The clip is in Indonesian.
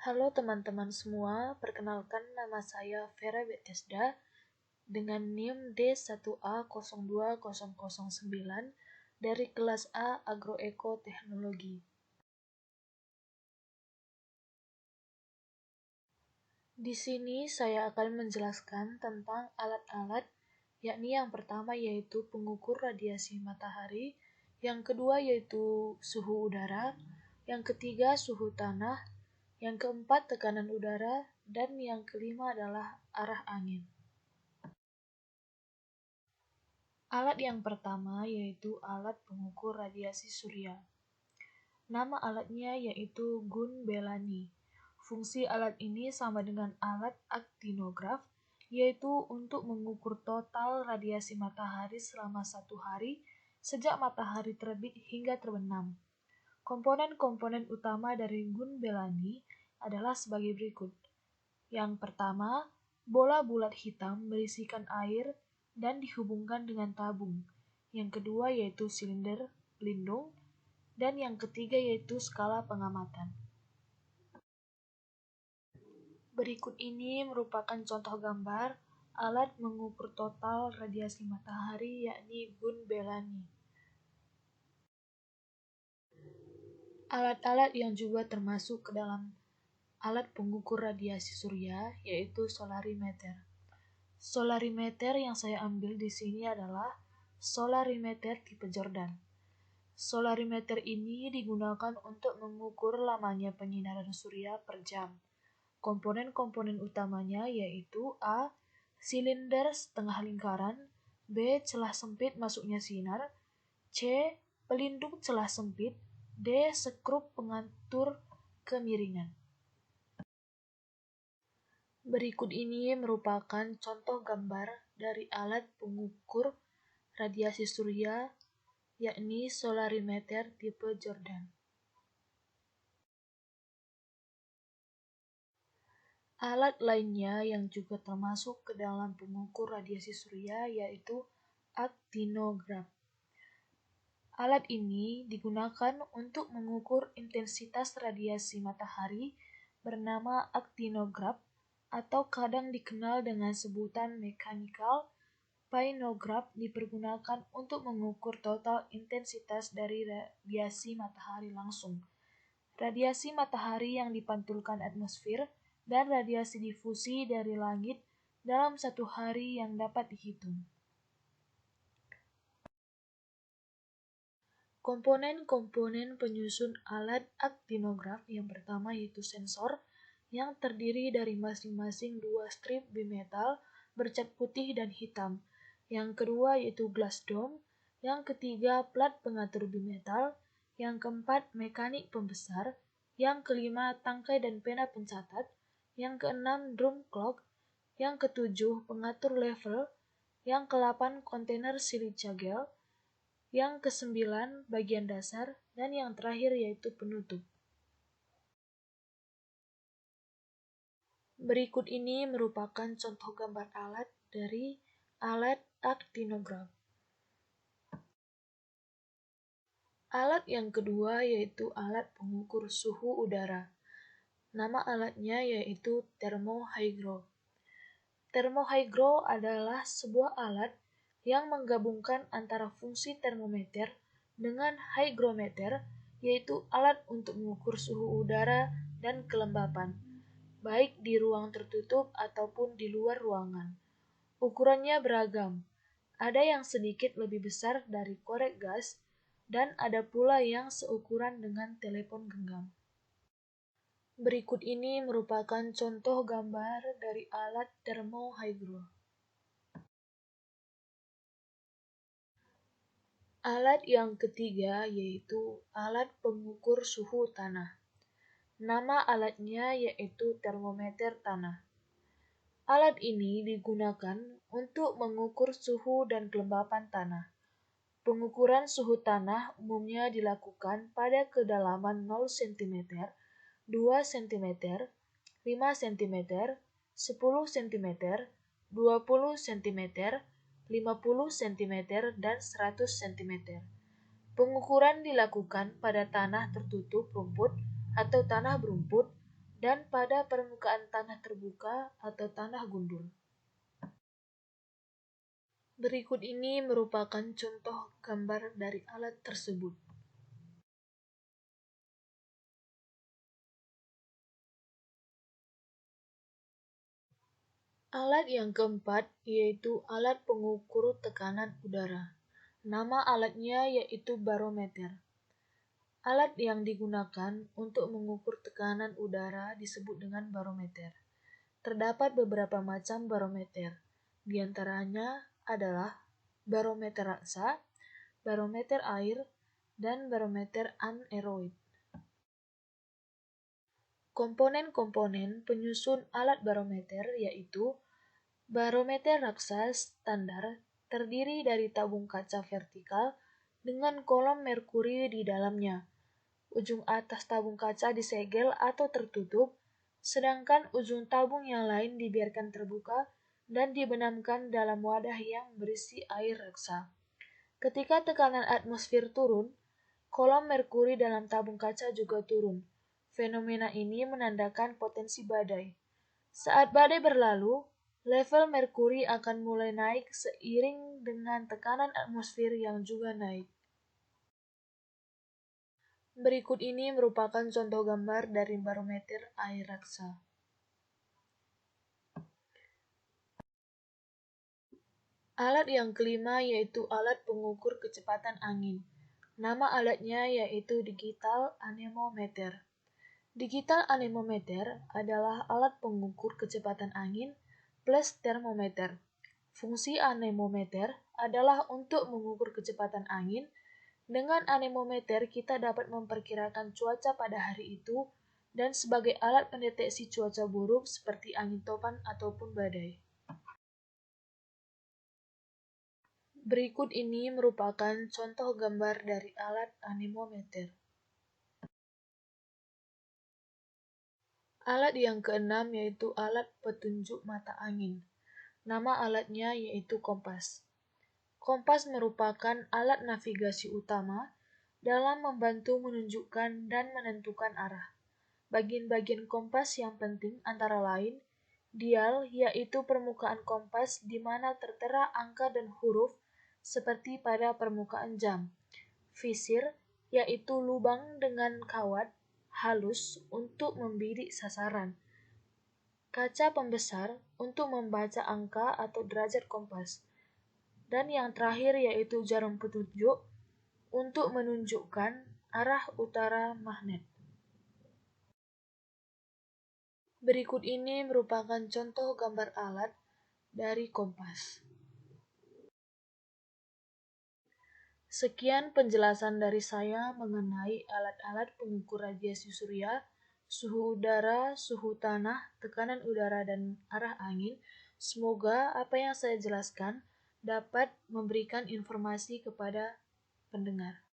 Halo teman-teman semua, perkenalkan nama saya Vera Bethesda dengan NIM D1A02009 dari kelas A Agroeko Teknologi. Di sini saya akan menjelaskan tentang alat-alat, yakni yang pertama yaitu pengukur radiasi matahari, yang kedua yaitu suhu udara, yang ketiga suhu tanah, yang keempat tekanan udara, dan yang kelima adalah arah angin. Alat yang pertama yaitu alat pengukur radiasi surya. Nama alatnya yaitu Gun Bellany. Fungsi alat ini sama dengan alat aktinograf, yaitu untuk mengukur total radiasi matahari selama 1 hari sejak matahari terbit hingga terbenam. Komponen-komponen utama dari Gun Bellany adalah sebagai berikut. Yang pertama, bola bulat hitam berisikan air dan dihubungkan dengan tabung. Yang kedua yaitu silinder pelindung, dan yang ketiga yaitu skala pengamatan. Berikut ini merupakan contoh gambar alat mengukur total radiasi matahari yakni Gun Bellany. Alat-alat yang juga termasuk ke dalam alat pengukur radiasi surya yaitu solarimeter. Solarimeter yang saya ambil di sini adalah solarimeter tipe Jordan. Solarimeter ini digunakan untuk mengukur lamanya penyinaran surya per jam. Komponen-komponen utamanya yaitu A. Silinder setengah lingkaran, B. Celah sempit masuknya sinar, C. Pelindung celah sempit, D. Skrup pengatur kemiringan. Berikut ini merupakan contoh gambar dari alat pengukur radiasi surya yakni solarimeter tipe Jordan. Alat lainnya yang juga termasuk ke dalam pengukur radiasi surya yaitu aktinograf. Alat ini digunakan untuk mengukur intensitas radiasi matahari bernama aktinograf atau kadang dikenal dengan sebutan mechanical painograf, dipergunakan untuk mengukur total intensitas dari radiasi matahari langsung, radiasi matahari yang dipantulkan atmosfer, dan radiasi difusi dari langit dalam 1 hari yang dapat dihitung. Komponen-komponen penyusun alat aktinograf yang pertama yaitu sensor yang terdiri dari masing-masing 2 strip bimetal bercat putih dan hitam. Yang kedua yaitu glass dome, yang ketiga plat pengatur bimetal, yang keempat mekanik pembesar, yang kelima tangkai dan pena pencatat, yang keenam drum clock, yang ketujuh pengatur level, yang ke-8 kontainer silica gel, yang ke-9 bagian dasar, dan yang terakhir yaitu penutup. Berikut ini merupakan contoh gambar alat dari alat aktinograf. Alat yang kedua yaitu alat pengukur suhu udara. Nama alatnya yaitu termohygro. Termohygro adalah sebuah alat yang menggabungkan antara fungsi termometer dengan hygrometer, yaitu alat untuk mengukur suhu udara dan kelembapan, baik di ruang tertutup ataupun di luar ruangan. Ukurannya beragam, ada yang sedikit lebih besar dari korek gas, dan ada pula yang seukuran dengan telepon genggam. Berikut ini merupakan contoh gambar dari alat termohygro. Alat yang ketiga yaitu alat pengukur suhu tanah. Nama alatnya yaitu termometer tanah. Alat ini digunakan untuk mengukur suhu dan kelembapan tanah. Pengukuran suhu tanah umumnya dilakukan pada kedalaman 0 cm, 2 cm, 5 cm, 10 cm, 20 cm, 50 cm, dan 100 cm. Pengukuran dilakukan pada tanah tertutup rumput atau tanah berumput dan pada permukaan tanah terbuka atau tanah gundul. Berikut ini merupakan contoh gambar dari alat tersebut. Alat yang keempat yaitu alat pengukur tekanan udara. Nama alatnya yaitu barometer. Alat yang digunakan untuk mengukur tekanan udara disebut dengan barometer. Terdapat beberapa macam barometer. Di antaranya adalah barometer raksa, barometer air, dan barometer anaeroid. Komponen-komponen penyusun alat barometer yaitu barometer raksa standar terdiri dari tabung kaca vertikal dengan kolom merkuri di dalamnya. Ujung atas tabung kaca disegel atau tertutup, sedangkan ujung tabung yang lain dibiarkan terbuka dan dibenamkan dalam wadah yang berisi air raksa. Ketika tekanan atmosfer turun, kolom merkuri dalam tabung kaca juga turun. Fenomena ini menandakan potensi badai. Saat badai berlalu, level merkuri akan mulai naik seiring dengan tekanan atmosfer yang juga naik. Berikut ini merupakan contoh gambar dari barometer air raksa. Alat yang kelima yaitu alat pengukur kecepatan angin. Nama alatnya yaitu digital anemometer. Digital anemometer adalah alat pengukur kecepatan angin plus termometer. Fungsi anemometer adalah untuk mengukur kecepatan angin. Dengan anemometer kita dapat memperkirakan cuaca pada hari itu dan sebagai alat pendeteksi cuaca buruk seperti angin topan ataupun badai. Berikut ini merupakan contoh gambar dari alat anemometer. Alat yang keenam yaitu alat petunjuk mata angin. Nama alatnya yaitu kompas. Kompas merupakan alat navigasi utama dalam membantu menunjukkan dan menentukan arah. Bagian-bagian kompas yang penting antara lain, dial yaitu permukaan kompas di mana tertera angka dan huruf seperti pada permukaan jam. Visir yaitu lubang dengan kawat halus untuk membidik sasaran. Kaca pembesar untuk membaca angka atau derajat kompas. Dan yang terakhir yaitu jarum petunjuk untuk menunjukkan arah utara magnet. Berikut ini merupakan contoh gambar alat dari kompas. Sekian penjelasan dari saya mengenai alat-alat pengukur radiasi surya, suhu udara, suhu tanah, tekanan udara, dan arah angin. Semoga apa yang saya jelaskan dapat memberikan informasi kepada pendengar.